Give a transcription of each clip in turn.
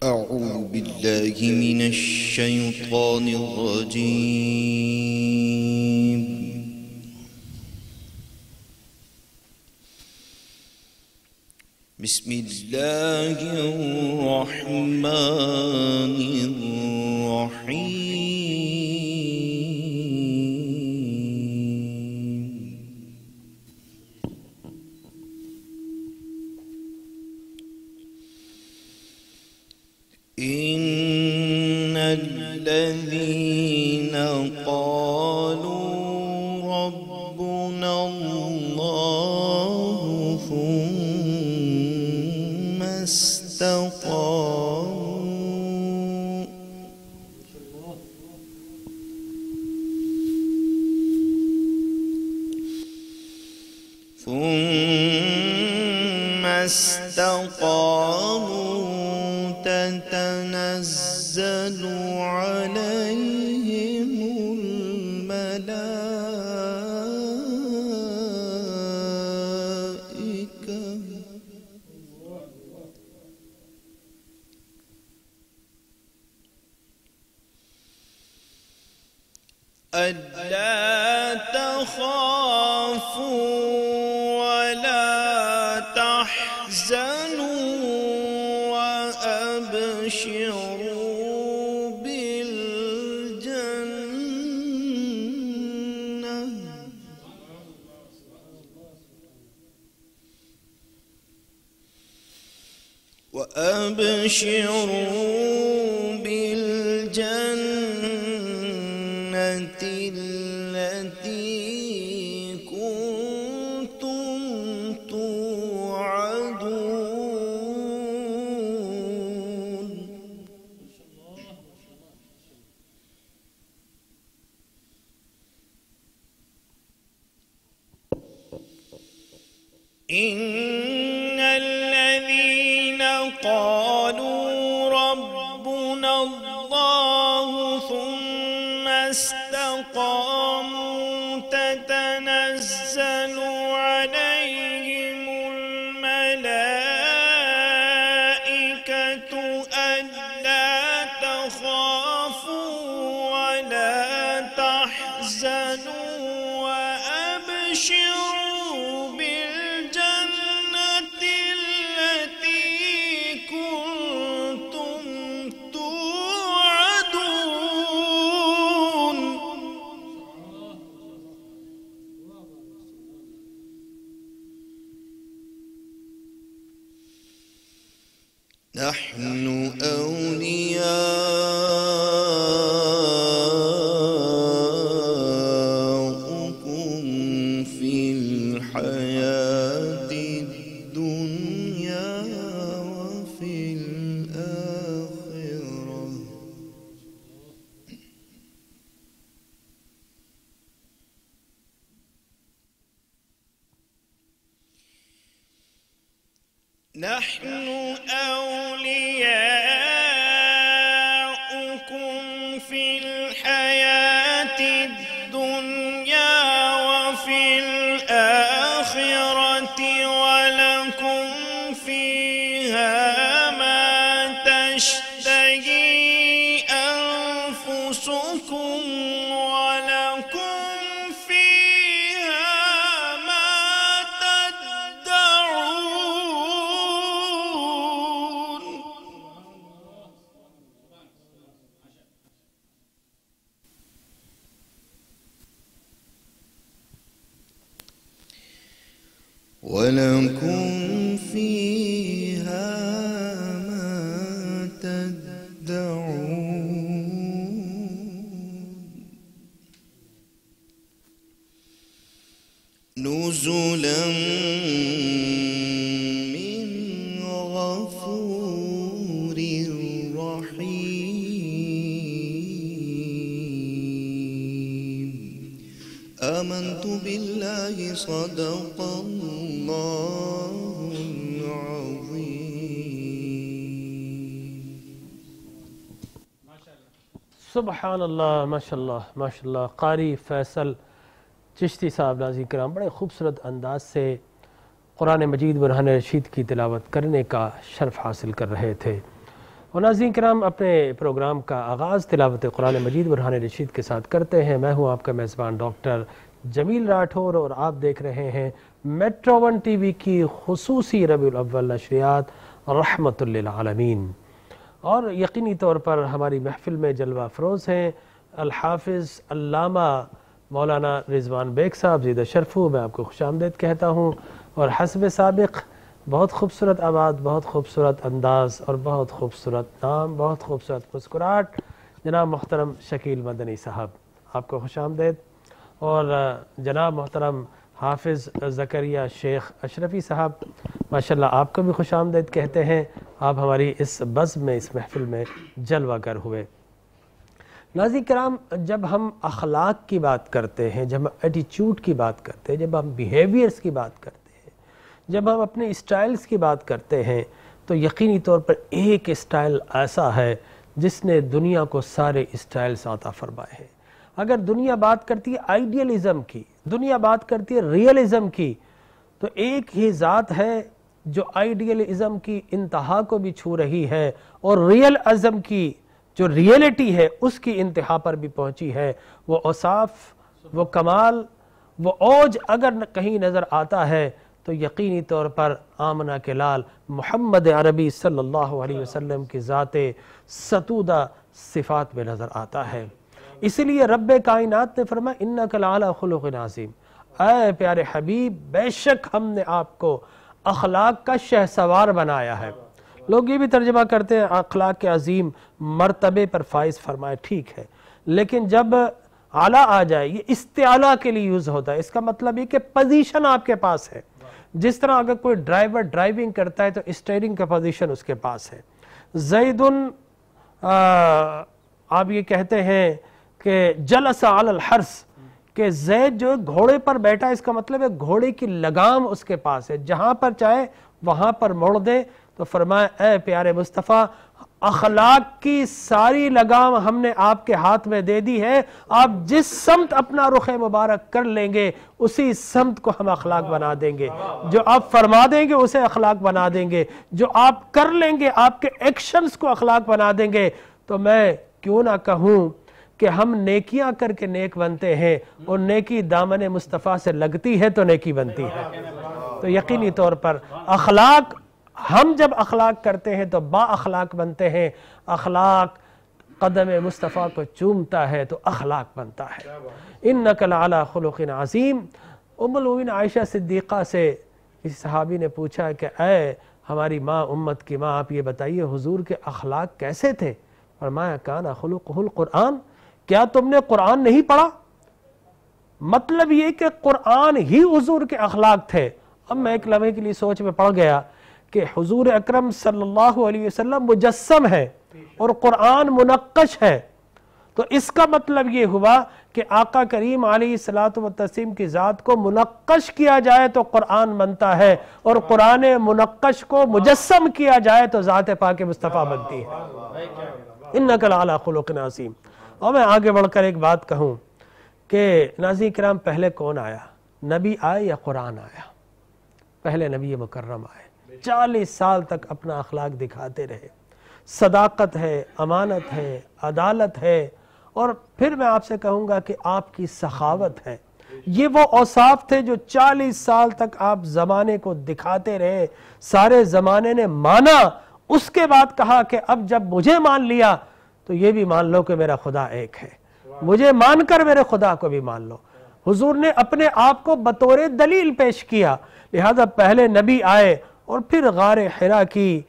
أعوذ بالله من الشيطان الرجيم. بسم الله الرحمن الرحيم. إن الذين قالوا ربنا الله ثم استقاموا تتنزل عليهم الملائكة ألا تخافوا ولا تحزنوا وأبشروا بالجنة التي كنتم توعدون. إن الذين قالوا ربنا الله ثم استقاموا تتنزل عليهم الملائكة ألا تخافوا ولا تحزنوا وأبشروا بالجنة التي كنتم توعدون. نحن أولياؤكم في الحياة الدنيا وفي الآخرة. نحن أولياؤكم في الحياة الدنيا وفي الآخرة ولكم فيها ما تشتهي أنفسكم ولكم فيها ما تدعون. ولكم فيها ما تدعون. نزلا من غفور رحيم. آمنت بالله صدق الله العظيم. سبحان اللہ، ماشاء اللہ ماشاء اللہ. قاری فیصل چشتی صاحب ناظرین کرام بڑے خوبصورت انداز سے قرآن مجید برہان رشید کی تلاوت کرنے کا شرف حاصل کر رہے تھے. اور ناظرین کرام، اپنے پروگرام کا آغاز تلاوت قرآن مجید برہان رشید کے ساتھ کرتے ہیں۔ میں ہوں آپ کا میزبان ڈاکٹر جمیل راٹھور اور آپ دیکھ رہے ہیں میٹرو ون ٹی وی کی خصوصی ربیع الاول نشریات رحمت للعالمین۔ اور یقینی طور پر ہماری محفل میں جلوہ افروز ہیں الحافظ علامہ مولانا رضوان بیگ صاحب، زیدہ شرفو، میں آپ کو خوش آمدید کہتا ہوں۔ اور حسب سابق بہت خوبصورت آواز، بہت خوبصورت انداز اور بہت خوبصورت نام، بہت خوبصورت مسکراہٹ، جناب محترم شکیل مدنی صاحب، آپ کو خوش آمدید۔ اور جناب محترم حافظ زکریا شیخ اشرفی صاحب، ماشاءاللہ آپ کو بھی خوش آمدید کہتے ہیں۔ آپ ہماری اس بزم میں، اس محفل میں جلوہ گر ہوئے۔ ناظرین کرام، جب ہم اخلاق کی بات کرتے ہیں، جب ہم ایٹیچیوڈ کی بات کرتے ہیں، جب ہم بیہیویئرز کی بات کرتے ہیں، جب ہم اپنے اسٹائلز کی بات کرتے ہیں، تو یقینی طور پر ایک اسٹائل ایسا ہے جس نے دنیا کو سارے اسٹائلز عطا فرمائے ہیں۔ اگر دنیا بات کرتی ہے آئیڈیلزم کی، دنیا بات کرتی ہے ریئلزم کی، تو ایک ہی ذات ہے جو آئیڈیلزم کی انتہا کو بھی چھو رہی ہے اور ریئل ازم کی جو ریئلٹی ہے اس کی انتہا پر بھی پہنچی ہے۔ وہ اوصاف، وہ کمال، وہ اوج اگر کہیں نظر آتا ہے تو یقینی طور پر آمنہ کے لال محمد عربی صلی اللہ علیہ وسلم کی ذات ستودہ صفات میں نظر آتا ہے۔ اس لیے رب کائنات نے فرمایا انک لعلی خلق عظیم، اے پیارے حبیب، بے شک ہم نے آپ کو اخلاق کا شہسوار بنایا ہے۔ لوگ یہ بھی ترجمہ کرتے ہیں اخلاق کے عظیم مرتبے پر فائز فرمائے، ٹھیک ہے، لیکن جب اعلیٰ آ جائے، یہ استعلاء کے لیے یوز ہوتا ہے، اس کا مطلب یہ کہ پوزیشن آپ کے پاس ہے۔ جس طرح اگر کوئی ڈرائیور ڈرائیونگ کرتا ہے تو اسٹیئرنگ کا پوزیشن اس کے پاس ہے۔ زیدن، آپ یہ کہتے ہیں کہ جلس علی الحرث، کہ زید جو گھوڑے پر بیٹھا، اس کا مطلب ہے گھوڑے کی لگام اس کے پاس ہے، جہاں پر چاہے وہاں پر موڑ دے۔ تو فرمایا اے پیارے مصطفیٰ، اخلاق کی ساری لگام ہم نے آپ کے ہاتھ میں دے دی ہے، آپ جس سمت اپنا رخ مبارک کر لیں گے اسی سمت کو ہم اخلاق بنا دیں گے، جو آپ فرما دیں گے اسے اخلاق بنا دیں گے، جو آپ کر لیں گے آپ کے ایکشنز کو اخلاق بنا دیں گے۔ تو میں کیوں نہ کہوں کہ ہم نیکیاں کر کے نیک بنتے ہیں، اور نیکی دامن مصطفیٰ سے لگتی ہے تو نیکی بنتی ہے۔ تو یقینی طور پر اخلاق، ہم جب اخلاق کرتے ہیں تو با اخلاق بنتے ہیں، اخلاق قدم مصطفیٰ کو چومتا ہے تو اخلاق بنتا ہے۔ انک لعلی خلق عظیم۔ ام المؤمنین عائشہ صدیقہ سے اس صحابی نے پوچھا کہ اے ہماری ماں، امت کی ماں، آپ یہ بتائیے حضور کے اخلاق کیسے تھے؟ فرمایا کان خلقہ القرآن، کیا تم نے قرآن نہیں پڑھا؟ مطلب یہ کہ قرآن ہی حضور کے اخلاق تھے۔ اب میں ایک لمحے کے لیے سوچ میں پڑ گیا کہ حضور اکرم صلی اللہ علیہ وسلم مجسم ہے اور قرآن منقش ہے، تو اس کا مطلب یہ ہوا کہ آقا کریم علیہ الصلوۃ والتسلیم کی ذات کو منقش کیا جائے تو قرآن بنتا ہے، اور قرآن منقش کو مجسم کیا جائے تو ذات پاک مصطفیٰ بنتی ہے۔ انک لعلی خلق عظیم۔ اور میں آگے بڑھ کر ایک بات کہوں کہ ناظرین کرام، پہلے کون آیا؟ نبی آئے یا قرآن آیا؟ پہلے نبی مکرم آئے، 40 سال تک اپنا اخلاق دکھاتے رہے، صداقت ہے، امانت ہے، عدالت ہے، اور پھر میں آپ سے کہوں گا کہ آپ کی سخاوت ہے۔ یہ وہ اوصاف تھے جو 40 سال تک آپ زمانے کو دکھاتے رہے، سارے زمانے نے مانا، اس کے بعد کہا کہ اب جب مجھے مان لیا تو یہ بھی مان لو کہ میرا خدا ایک ہے، مجھے مان کر میرے خدا کو بھی مان لو۔ حضور نے اپنے آپ کو بطور دلیل پیش کیا، لہذا پہلے نبی آئے اور پھر غار حرا کی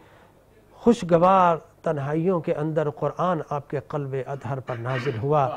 خوشگوار تنہائیوں کے اندر قرآن آپ کے قلب اطہر پر نازل ہوا۔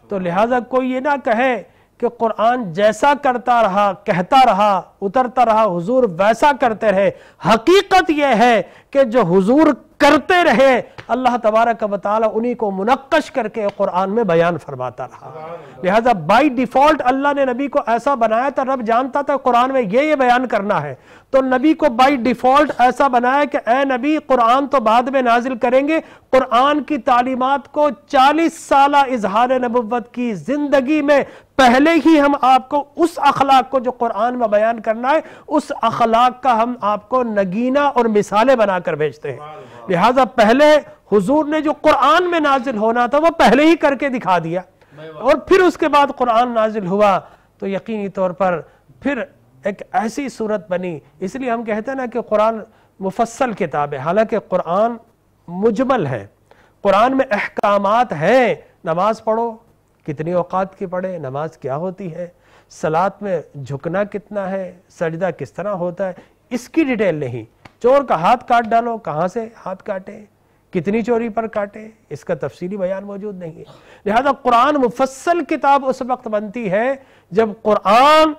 تو لہذا کوئی یہ نہ کہے کہ قرآن جیسا کرتا رہا، کہتا رہا، اترتا رہا، حضور ویسا کرتے رہے۔ حقیقت یہ ہے کہ جو حضور کرتے رہے، اللہ تبارک و تعالی انہی کو منقش کر کے قرآن میں بیان فرماتا رہا۔ لہذا بائی ڈیفالٹ اللہ نے نبی کو ایسا بنایا تھا، رب جانتا تھا قرآن میں یہ بیان کرنا ہے، تو نبی کو بائی ڈیفالٹ ایسا بنایا کہ اے نبی قرآن تو بعد میں نازل کریں گے، قرآن کی تعلیمات کو 40 سالہ اظہار نبوت کی زندگی میں پہلے ہی ہم آپ کو اس اخلاق کو جو قرآن میں بیان کرنا ہے اس اخلاق کا ہم آپ کو نگینہ اور مثالیں بنا کر بھیجتے ہیں. لہٰذا پہلے حضور نے جو قرآن میں نازل ہونا تھا وہ پہلے ہی کر کے دکھا دیا, اور پھر اس کے بعد قرآن نازل ہوا تو یقینی طور پر پھر ایک ایسی صورت بنی. اس لیے ہم کہتے ہیں نا کہ قرآن مفصل کتاب ہے, حالانکہ قرآن مجمل ہے, قرآن میں احکامات ہیں. نماز پڑھو, کتنی اوقات کی پڑھے, نماز کیا ہوتی ہے, صلاۃ میں جھکنا کتنا ہے, سجدہ کس طرح ہوتا ہے, اس کی ڈیٹیل نہیں. چور کا ہاتھ کاٹ ڈالو, کہاں سے ہاتھ کاٹے, کتنی چوری پر کاٹے, اس کا تفصیلی بیان موجود نہیں ہے. لہذا قرآن مفصل کتاب اس وقت بنتی ہے جب قرآن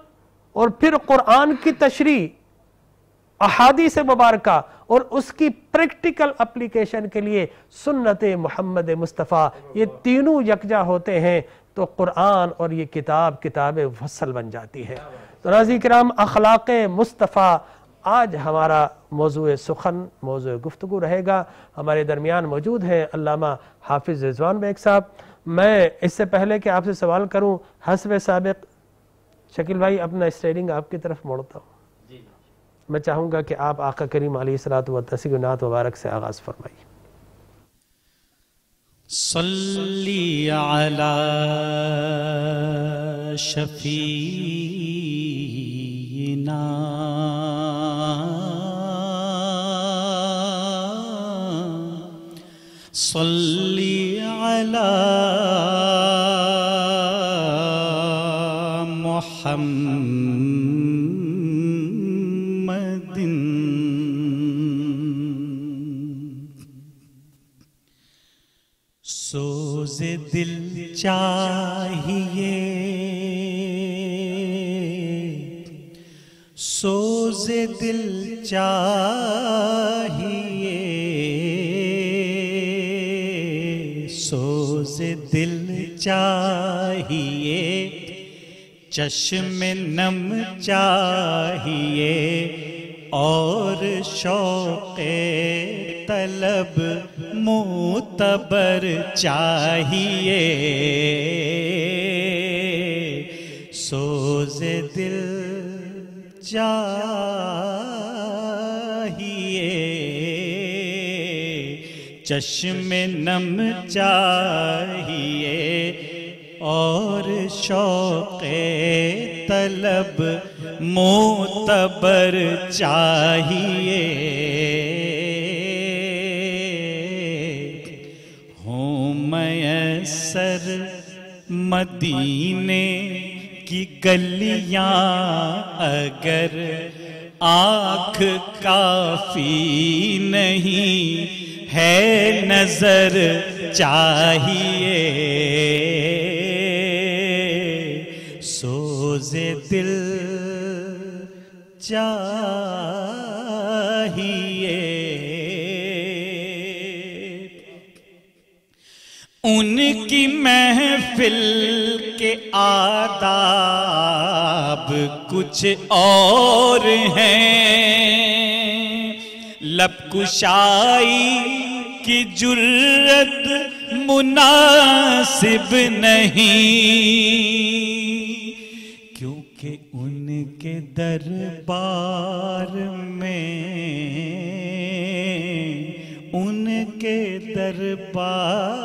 اور پھر قرآن کی تشریح, احادیث مبارکہ اور اس کی پریکٹیکل اپلیکیشن کے لیے سنت محمد مصطفیٰ, یہ تینوں یکجا ہوتے ہیں تو قرآن اور یہ کتاب مفصل بن جاتی ہے. تو ناظرین کرام, اخلاق مصطفیٰ آج ہمارا موضوع سخن, موضوع گفتگو رہے گا. ہمارے درمیان موجود ہیں علامہ حافظ رضوان بیگ صاحب. میں اس سے پہلے کہ آپ سے سوال کروں, حسب سابق شکیل بھائی اپنا اسٹیئرنگ آپ کی طرف موڑتا ہوں. میں چاہوں گا کہ آپ آقا کریم علیہ الصلوۃ والتسلیم نعت مبارک سے آغاز فرمائیے. صلی علی شفیعنا صلی علی محمد سوز دل چاہیے, سوز دل چاہیے, سوز دل چاہیے, چشم نم چاہیے اور شوق طلب معتبر چاہیے. سوز دل چاہیے, چشم نم چاہیے اور شوق طلب معتبر چاہیے. ہوں میسر مدینے کی گلیاں اگر آنکھ کافی نہیں ہے نظر چاہیے. سوز دل چاہیے. ان کی محفل کے آداب کچھ اور ہیں, لب کشائی کی جرت مناسب نہیں, کیونکہ ان کے دربار میں, ان کے دربار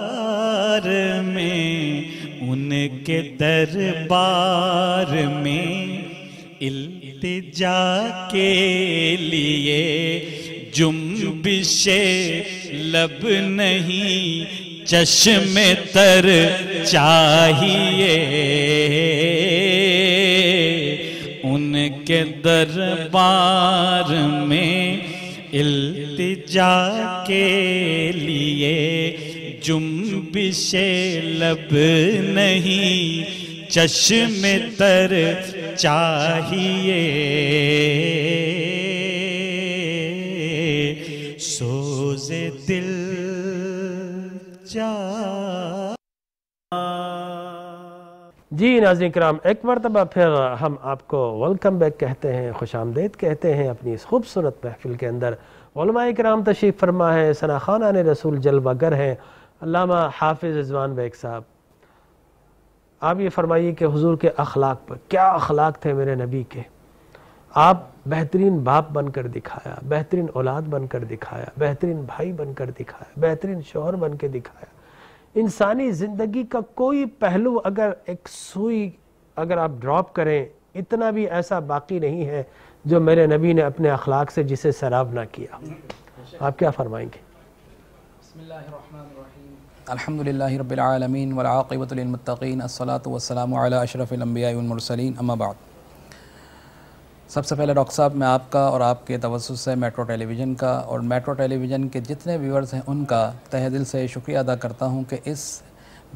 میں, ان کے دربار میں التجا کے لیے جنبش لب نہیں چشم تر چاہیے. ان کے دربار میں التجا کے لیے جنبش لب نہیں چشم تر چاہیے. سوز دل جی ناظرین کرام, ایک مرتبہ پھر ہم آپ کو ویلکم بیک کہتے ہیں, خوش آمدید کہتے ہیں اپنی اس خوبصورت محفل کے اندر. علماء کرام تشریف فرما ہے, ثنا خانان رسول جلوہ گر ہیں, علامہ حافظ رضوان بیگ صاحب. آپ یہ فرمائیے کہ حضور کے اخلاق پر کیا اخلاق تھے میرے نبی کے. آپ بہترین باپ بن کر دکھایا, بہترین اولاد بن کر دکھایا, بہترین بھائی بن کر دکھایا, بہترین شوہر بن کے دکھایا. انسانی زندگی کا کوئی پہلو اگر ایک سوئی اگر آپ ڈراپ کریں اتنا بھی ایسا باقی نہیں ہے جو میرے نبی نے اپنے اخلاق سے جسے سراب نہ کیا. آپ کیا فرمائیں گے؟ بسم اللہ الرحمن الرحیم. الحمدللہ رب العالمین والعاقبۃ للمتقین الصلاۃ والسلام علی اشرف الانبیاء والمرسلین اما بعد. سب سے پہلے ڈاکٹر صاحب میں آپ کا اور آپ کے توسط سے میٹرو ٹیلی ویژن کا اور میٹرو ٹیلی ویژن کے جتنے ویورز ہیں ان کا تہ دل سے شکریہ ادا کرتا ہوں کہ اس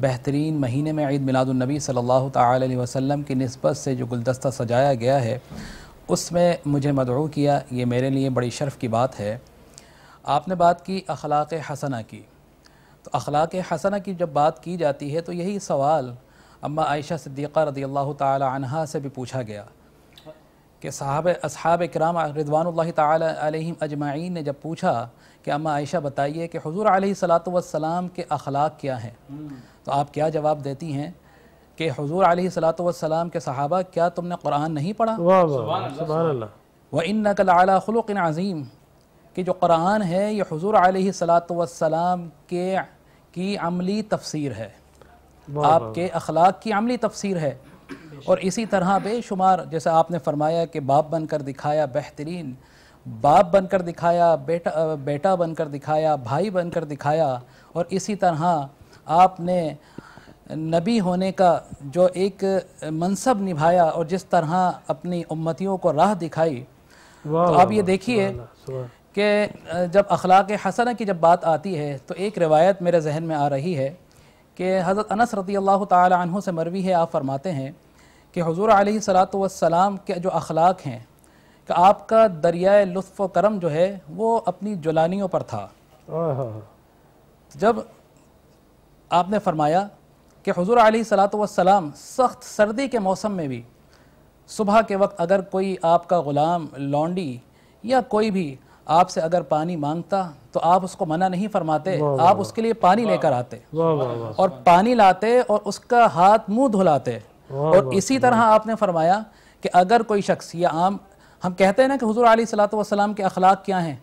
بہترین مہینے میں عید میلاد النبی صلی اللہ تعالی علیہ وسلم کی نسبت سے جو گلدستہ سجایا گیا ہے اس میں مجھے مدعو کیا. یہ میرے لیے بڑی شرف کی بات ہے. آپ نے بات کی اخلاق حسنہ کی, تو اخلاق حسنہ کی جب بات کی جاتی ہے تو یہی سوال اما عائشہ صدیقہ رضی اللہ تعالی عنہا سے بھی پوچھا گیا کہ اصحاب کرام رضوان اللہ تعالی علیہم اجمعین نے جب پوچھا کہ اما عائشہ بتائیے کہ حضور علیہ الصلاۃ والسلام کے اخلاق کیا ہیں, تو آپ کیا جواب دیتی ہیں کہ حضور علیہ الصلاۃ والسلام کے صحابہ کیا تم نے قرآن نہیں پڑھا؟ سبحان اللہ. وَإِنَّكَ لَعَلَىٰ خُلُقٍ عَظِيمٍ کہ جو قرآن ہے یہ حضور علیہ الصلاۃ والسلام کی عملی تفسیر ہے, آپ کے اخلاق کی عملی تفسیر ہے. اور اسی طرح بے شمار جیسے آپ نے فرمایا کہ باپ بن کر دکھایا, بہترین باپ بن کر دکھایا, بیٹا بن کر دکھایا, بھائی بن کر دکھایا. اور اسی طرح آپ نے نبی ہونے کا جو ایک منصب نبھایا اور جس طرح اپنی امتیوں کو راہ دکھائی. تو آپ یہ دیکھیے کہ جب اخلاق حسنہ کی جب بات آتی ہے تو ایک روایت میرے ذہن میں آ رہی ہے کہ حضرت انس رضی اللہ تعالی عنہ سے مروی ہے. آپ فرماتے ہیں کہ حضور علیہ الصلاۃ والسلام کے جو اخلاق ہیں کہ آپ کا دریائے لطف و کرم جو ہے وہ اپنی جولانیوں پر تھا. جب آپ نے فرمایا کہ حضور علیہ الصلاۃ والسلام سخت سردی کے موسم میں بھی صبح کے وقت اگر کوئی آپ کا غلام, لونڈی یا کوئی بھی آپ سے اگر پانی مانگتا تو آپ اس کو منع نہیں فرماتے, آپ اس کے لیے پانی لے کر آتے اور پانی لاتے اور اس کا ہاتھ منہ دھلاتے. اور اسی طرح آپ نے فرمایا کہ اگر کوئی شخص یا عام ہم کہتے ہیں نا کہ حضور علیہ الصلاۃ والسلام کے اخلاق کیا ہیں,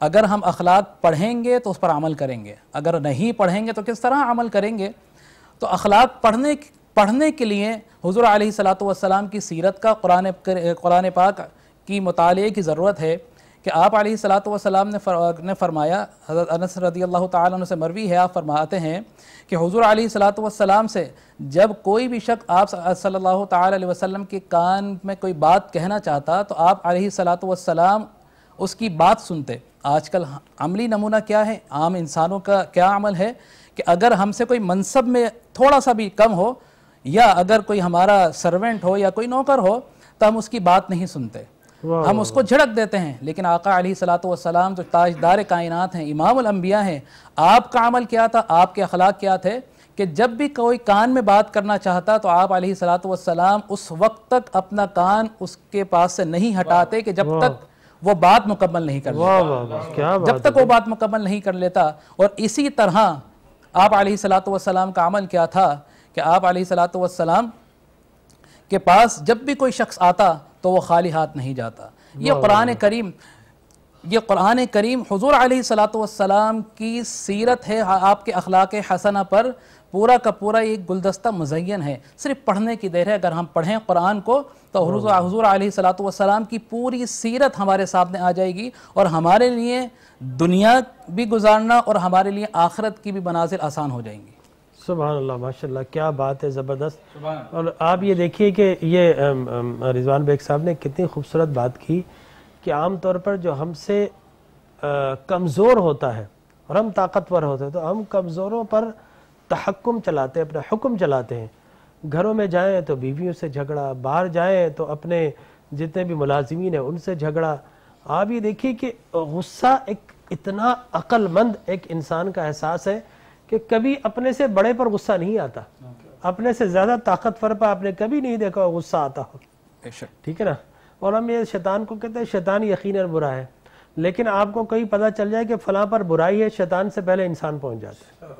اگر ہم اخلاق پڑھیں گے تو اس پر عمل کریں گے, اگر نہیں پڑھیں گے تو کس طرح عمل کریں گے. تو اخلاق پڑھنے کے لیے حضور علیہ الصلاۃ والسلام کی سیرت کا قرآن پاک کی مطالعے کی ضرورت ہے. کہ آپ علیہ الصلاۃ والسلام نے فرمایا, حضرت انس رضی اللہ تعالیٰ عنہ سے مروی ہے, آپ فرماتے ہیں کہ حضور علیہ الصلاۃ والسلام سے جب کوئی بھی شخص آپ صلی اللہ تعالی علیہ وسلم کے کان میں کوئی بات کہنا چاہتا تو آپ علیہ الصلاۃ والسلام اس کی بات سنتے. آج کل عملی نمونہ کیا ہے, عام انسانوں کا کیا عمل ہے کہ اگر ہم سے کوئی منصب میں تھوڑا سا بھی کم ہو یا اگر کوئی ہمارا سرونٹ ہو یا کوئی نوکر ہو تو ہم اس کی بات نہیں سنتے, ہم اس کو جھڑک دیتے ہیں. لیکن آقا علیہ الصلاۃ والسلام جو تاجدار کائنات ہیں, امام الانبیاء ہیں, آپ کا عمل کیا تھا, آپ کے اخلاق کیا تھے کہ جب بھی کوئی کان میں بات کرنا چاہتا تو آپ علیہ الصلاۃ والسلام اس وقت تک اپنا کان اس کے پاس سے نہیں ہٹاتے کہ جب تک وہ بات مکمل نہیں کر لیتا, جب تک وہ بات مکمل نہیں کر لیتا. اور اسی طرح آپ علیہ الصلاۃ والسلام کا عمل کیا تھا کہ آپ علیہ الصلاۃ والسلام کے پاس جب بھی کوئی شخص آتا تو وہ خالی ہاتھ نہیں جاتا. یہ قرآن کریم حضور علیہ الصلاۃ والسلام کی سیرت ہے, آپ کے اخلاق حسنہ پر پورا کا پورا ایک گلدستہ مزین ہے. صرف پڑھنے کی دیر ہے, اگر ہم پڑھیں قرآن کو تو حضور علیہ الصلاۃ والسلام کی پوری سیرت ہمارے سامنے آ جائے گی اور ہمارے لیے دنیا بھی گزارنا اور ہمارے لیے آخرت کی بھی منازل آسان ہو جائیں گی. سبحان اللہ, ماشاءاللہ, کیا بات ہے, زبردست. اور آپ یہ دیکھیے کہ یہ رضوان بیگ صاحب نے کتنی خوبصورت بات کی کہ عام طور پر جو ہم سے کمزور ہوتا ہے اور ہم طاقتور ہوتے ہیں تو ہم کمزوروں پر تحکم چلاتے ہیں, اپنا حکم چلاتے ہیں. گھروں میں جائیں تو بیویوں سے جھگڑا, باہر جائیں تو اپنے جتنے بھی ملازمین ہیں ان سے جھگڑا. آپ یہ دیکھیے کہ غصہ ایک اتنا عقل مند ایک انسان کا احساس ہے کہ کبھی اپنے سے بڑے پر غصہ نہیں آتا, اپنے سے زیادہ طاقتور پر آپ نے کبھی نہیں دیکھا غصہ آتا ہو. ٹھیک ہے نا. اور ہم یہ شیطان کو کہتے ہیں, شیطان یقیناً برا ہے, لیکن آپ کو کہیں پتہ چل جائے کہ فلاں پر برائی ہے, شیطان سے پہلے انسان پہنچ جاتا ہے.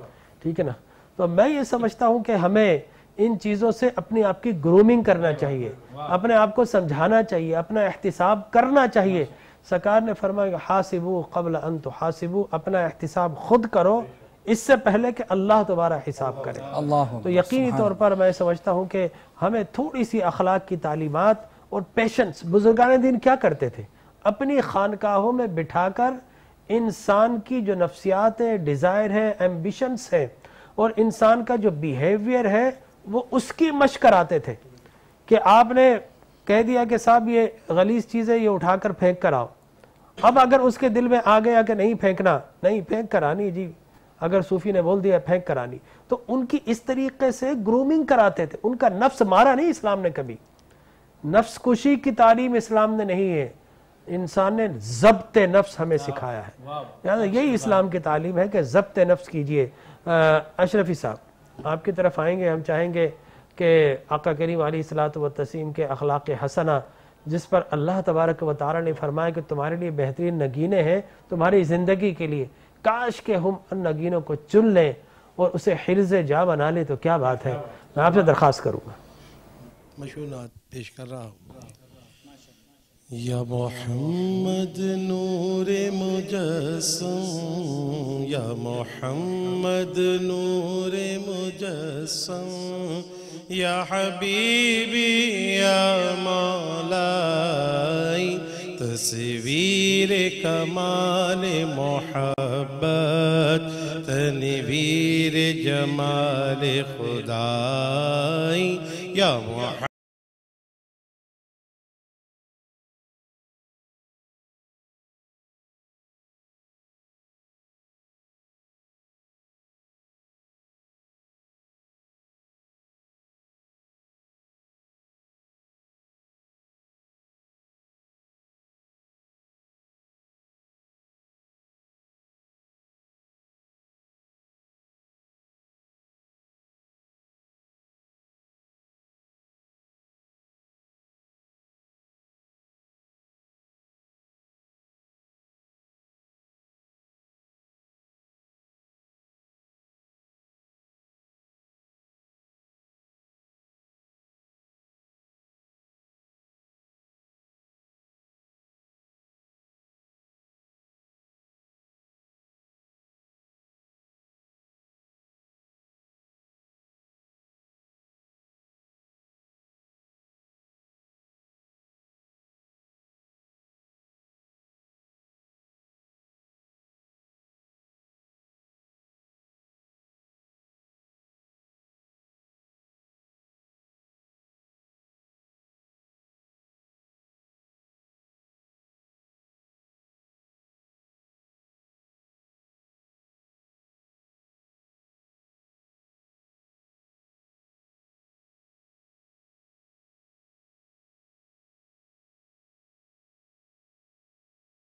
ٹھیک ہے نا. تو میں یہ سمجھتا ہوں کہ ہمیں ان چیزوں سے اپنی آپ کی گرومنگ کرنا چاہیے، اپنے آپ کو سمجھانا چاہیے، اپنا احتساب کرنا چاہیے۔ سرکار نے فرمایا کہ حاسبو قبل ان تحاسبو، اپنا احتساب خود کرو اس سے پہلے کہ اللہ تمہارا حساب کرے۔ تو یقینی طور پر میں سمجھتا ہوں کہ ہمیں تھوڑی سی اخلاق کی تعلیمات اور پیشنس، بزرگان دین کیا کرتے تھے؟ اپنی خانقاہوں میں بٹھا کر انسان کی جو نفسیات ہے، ڈیزائر ہے، ایمبیشنز ہے، اور انسان کا جو بیہیویئر ہے وہ اس کی مشق کراتے تھے کہ آپ نے کہہ دیا کہ صاحب یہ غلیظ چیز ہے، یہ اٹھا کر پھینک کر آؤ۔ اب اگر اس کے دل میں آ گیا کہ نہیں پھینکنا، نہیں پھینک کر آنی جی، اگر صوفی نے بول دیا پھینک کر آنی، تو ان کی اس طریقے سے گرومنگ کراتے تھے۔ ان کا نفس مارا نہیں اسلام نے کبھی، نفس کشی کی تعلیم اسلام نے نہیں ہے، انسان نے ضبط نفس ہمیں سکھایا ہے۔ یہی اسلام کی تعلیم ہے کہ ضبط نفس کیجئے۔ اشرفی صاحب آپ کی طرف آئیں گے، ہم چاہیں گے کہ آقا کریم علیہ الصلوۃ والتسلیم کے اخلاق حسنہ جس پر اللہ تبارک و تعالی نے فرمایا کہ تمہارے لیے بہترین نگینے ہیں تمہاری زندگی کے لیے، کاش کہ ہم ان نگینوں کو چن لیں اور اسے حرز جا بنا لیں، تو کیا بات ہے۔ میں آپ سے درخواست کروں گا۔ مشہور نعت پیش کر رہا ہوں۔ یا محمد نور مجسم، یا محمد نور مجسم، یا حبیبی یا مولائی، تصویر کمال محبت، تنویر جمال خدائی، یا محمد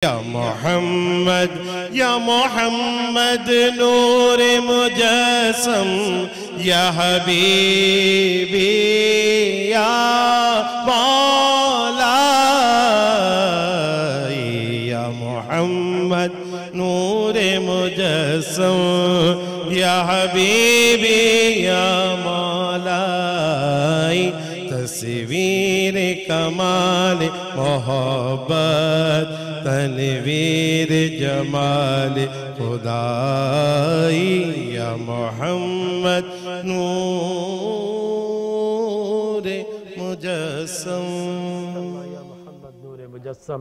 یا محمد، یا محمد نور مجسم، یا حبیبی یا مولائی، یا محمد نور مجسم، یا حبیبی یا مولائی، تصویر کمال محبت، تنویر جمال خدائی، یا محمد نور مجسم۔ یا محمد نور مجسم،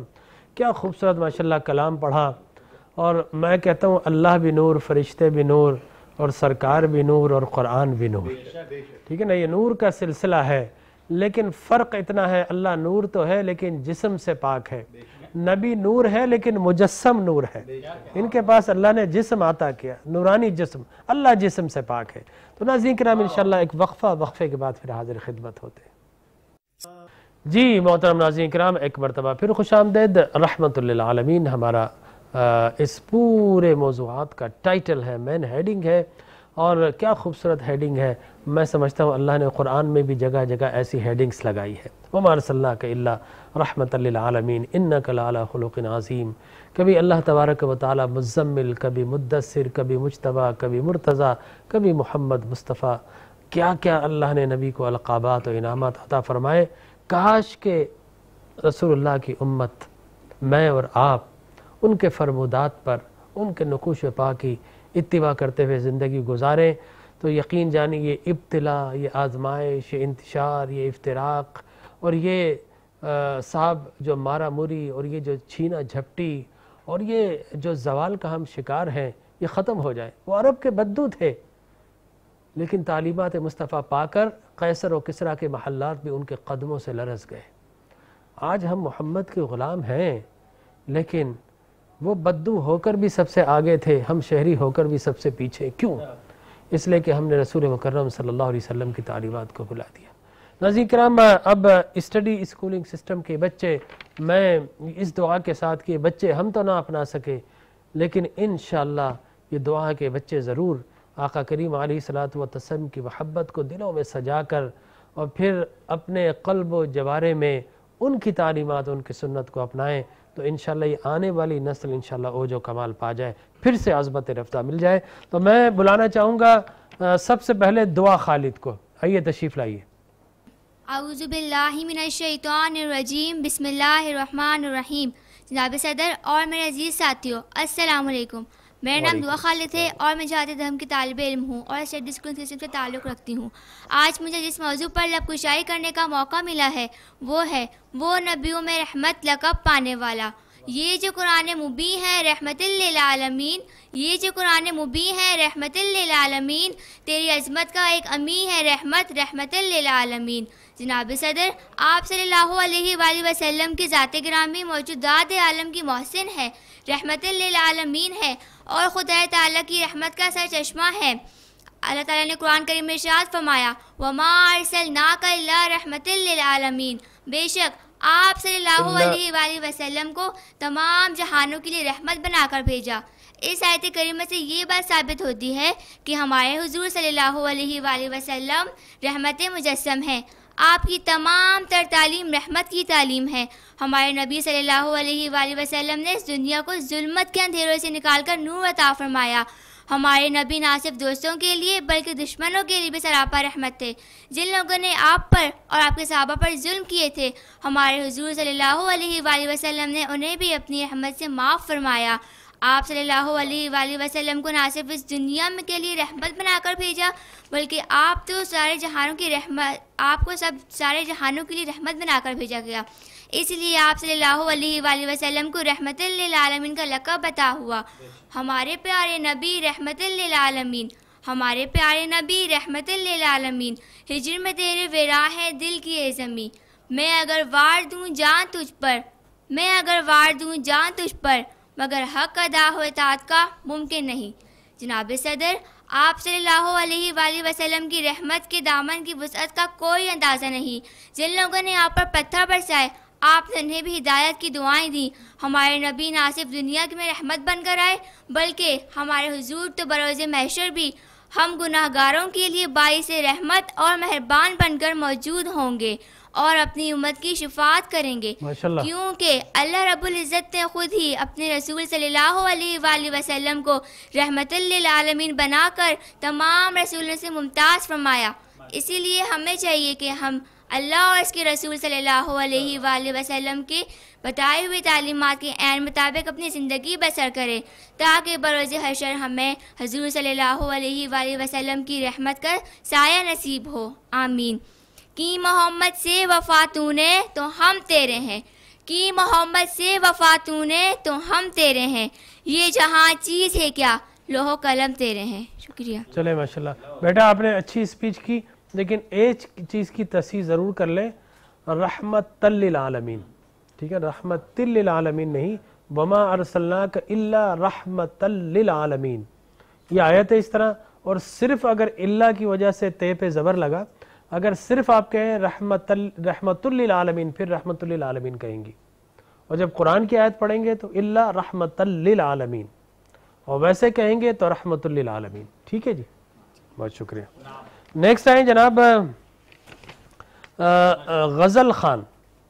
کیا خوبصورت ماشاءاللہ کلام پڑھا۔ اور میں کہتا ہوں اللہ بھی نور، فرشتے بھی نور، اور سرکار بھی نور، اور قرآن بھی نور۔ ٹھیک ہے نا، یہ نور کا سلسلہ ہے، لیکن فرق اتنا ہے اللہ نور تو ہے لیکن جسم سے پاک ہے، نبی نور ہے لیکن مجسم نور ہے۔ ان کے پاس اللہ نے جسم عطا کیا، نورانی جسم، اللہ جسم سے پاک ہے۔ تو ناظرین کرام انشاءاللہ ایک وقفے کے بعد پھر حاضر خدمت ہوتے ہیں۔ جی محترم ناظرین کرام، ایک مرتبہ پھر خوش آمدید۔ رحمت للعالمین ہمارا اس پورے موضوعات کا ٹائٹل ہے، مین ہیڈنگ ہے، اور کیا خوبصورت ہیڈنگ ہے۔ میں سمجھتا ہوں اللہ نے قرآن میں بھی جگہ جگہ ایسی ہیڈنگز لگائی ہے۔ وَمَا أَرْسَلْنَاكَ إِلَّا رَحْمَةً لِلْعَالَمِينَ إِنَّكَ لَعَلَىٰ خُلُقٍ عَظِيمٍ۔ کبھی اللہ تبارک و تعالی مزمل، کبھی مدثر، کبھی مجتبیٰ، کبھی مرتضیٰ، کبھی محمد مصطفیٰ، کیا کیا اللہ نے نبی کو القابات و انعامات عطا فرمائے. کاش کہ رسول اللہ کی امت، میں اور آپ، ان کے فرمودات پر، ان کے نقوش پا کی اتباع کرتے ہوئے زندگی گزاریں تو یقین جانی یہ ابتلا، یہ آزمائش، یہ انتشار، یہ افتراق اور یہ صاحب جو مارا موری اور یہ جو چھینا جھپٹی اور یہ جو زوال کا ہم شکار ہیں یہ ختم ہو جائے. وہ عرب کے بدو تھے لیکن تعلیمات مصطفیٰ پا کر قیصر و کسریٰ کے محلات بھی ان کے قدموں سے لرز گئے. آج ہم محمد کے غلام ہیں لیکن وہ بدو ہو کر بھی سب سے آگے تھے، ہم شہری ہو کر بھی سب سے پیچھے. کیوں؟ اس لیے کہ ہم نے رسول مکرم صلی اللہ علیہ وسلم کی تعلیمات کو بھلا دیا. ناظرین کرام، اب اسٹڈی اسکولنگ سسٹم کے بچے، میں اس دعا کے ساتھ کہ بچے ہم تو نہ اپنا سکے لیکن انشاءاللہ یہ دعا کے بچے ضرور آقا کریم علیہ الصلوۃ والتسلیم کی محبت کو دلوں میں سجا کر اور پھر اپنے قلب و جوارے میں ان کی تعلیمات، ان کی سنت کو اپنائیں تو انشاءاللہ یہ آنے والی نسل انشاءاللہ اوج و کمال پا جائے، پھر سے عظمت رفتہ مل جائے. تو میں بلانا چاہوں گا سب سے پہلے دعا خالد کو. آئیے تشریف لائیے. اعوذ باللہ من الشیطان الرجیم، بسم اللہ الرحمن الرحیم. جناب صدر اور میرے عزیز ساتھیوں، السلام علیکم. میرا نام دعا خالد ہے اور میں جہاد دھرم کی طالب علم ہوں اور اسٹڈی اسکولنگ سسٹم سے تعلق رکھتی ہوں. آج مجھے جس موضوع پر لب کشائی کرنے کا موقع ملا ہے وہ نبیوں میں رحمت لقب پانے والا. یہ جو قرآن مبین ہے رحمت للعالمین، یہ جو قرآن مبین ہے رحمت للعالمین، تیری عظمت کا ایک امی ہے رحمت للعالمین. جناب صدر، آپ صلی اللہ علیہ وآلہ وسلم کی ذات گرامی موجودات عالم کی محسن ہے، رحمت للعالمین ہے اور خدا تعالیٰ کی رحمت کا سر چشمہ ہے. اللہ تعالیٰ نے قرآن کریم میں ارشاد فرمایا وَمَا أَرْسَلْنَاكَ إِلَّا رَحْمَةً لِلْعَالَمِينَ، بے شک آپ صلی اللہ علیہ وآلہ وسلم کو تمام جہانوں کے لیے رحمت بنا کر بھیجا. اس آیت کریمہ سے یہ بات ثابت ہوتی ہے کہ ہمارے حضور صلی اللہ علیہ وآلہ وسلم رحمت مجسم ہیں. آپ کی تمام تر تعلیم رحمت کی تعلیم ہے. ہمارے نبی صلی اللہ علیہ وآلہ وسلم نے اس دنیا کو ظلمت کے اندھیروں سے نکال کر نور عطا فرمایا. ہمارے نبی نہ صرف دوستوں کے لیے بلکہ دشمنوں کے لیے بھی سراپا رحمت تھے. جن لوگوں نے آپ پر اور آپ کے صحابہ پر ظلم کیے تھے، ہمارے حضور صلی اللہ علیہ وآلہ وسلم نے انہیں بھی اپنی رحمت سے معاف فرمایا. آپ صلی اللہ علیہ وآلہ وسلم کو نہ صرف اس دنیا میں کے لیے رحمت بنا کر بھیجا بلکہ آپ کو سارے جہانوں کے لیے رحمت بنا کر بھیجا گیا. اس لیے آپ صلی اللہ علیہ وآلہ وسلم کو رحمت للعالمین کا لقب عطا ہوا. ہمارے پیارے نبی رحمت للعالمین، ہمارے پیارے نبی رحمت للعالمین. ہجر میں تیرے ویراں ہے دل کی اے زمیں، میں اگر وار دوں جان تجھ پر مگر حق ادا ہو اطاعت کا ممکن نہیں. جناب صدر، آپ صلی اللہ علیہ وآلہ وسلم کی رحمت کے دامن کی وسعت کا کوئی اندازہ نہیں. جن لوگوں نے آپ پر پتھر برسائے آپ نے انہیں بھی ہدایت کی دعائیں دیں. ہمارے نبی نہ صرف دنیا میں رحمت بن کر آئے بلکہ ہمارے حضور تو بروز محشر بھی ہم گناہ گاروں کے لیے باعث رحمت اور مہربان بن کر موجود ہوں گے اور اپنی امت کی شفاعت کریں گے، کیونکہ اللہ رب العزت نے خود ہی اپنے رسول صلی اللہ علیہ وآلہ وسلم کو رحمت للعالمین بنا کر تمام رسولوں سے ممتاز فرمایا. اسی لیے ہمیں چاہیے کہ ہم اللہ اور اس کے رسول صلی اللہ علیہ وآلہ وسلم کے بتائی ہوئی تعلیمات کے عین مطابق اپنی زندگی بسر کریں تاکہ بروز حشر ہمیں حضور صلی اللہ علیہ وآلہ وسلم کی رحمت کا سایہ نصیب ہو. آمین. کی محمد سے وفا تو نے تو ہم تیرے ہیں، کی محمد سے وفا تو نے تو ہم تیرے ہیں، یہ جہاں چیز ہے کیا لوح و قلم تیرے ہیں. شکریہ. چلے ماشاءاللہ بیٹا، آپ نے اچھی اسپیچ کی لیکن ایک چیز کی تصحیح ضرور کر لیں، رحمت للعالمین. ٹھیک ہے، رحمت للعالمین نہیں، وما ارسلناک الا رحمت للعالمین. یہ آیت ہے اس طرح، اور صرف اگر اللہ کی وجہ سے تے پہ زبر لگا، اگر صرف آپ کہیں رحمت للعالمین پھر رحمت للعالمین کہیں گی، اور جب قرآن کی آیت پڑھیں گے تو الا رحمت للعالمین، اور ویسے کہیں گے تو رحمت للعالمین. ٹھیک ہے جی، بہت شکریہ. نیکسٹ آئیں جناب غزل خان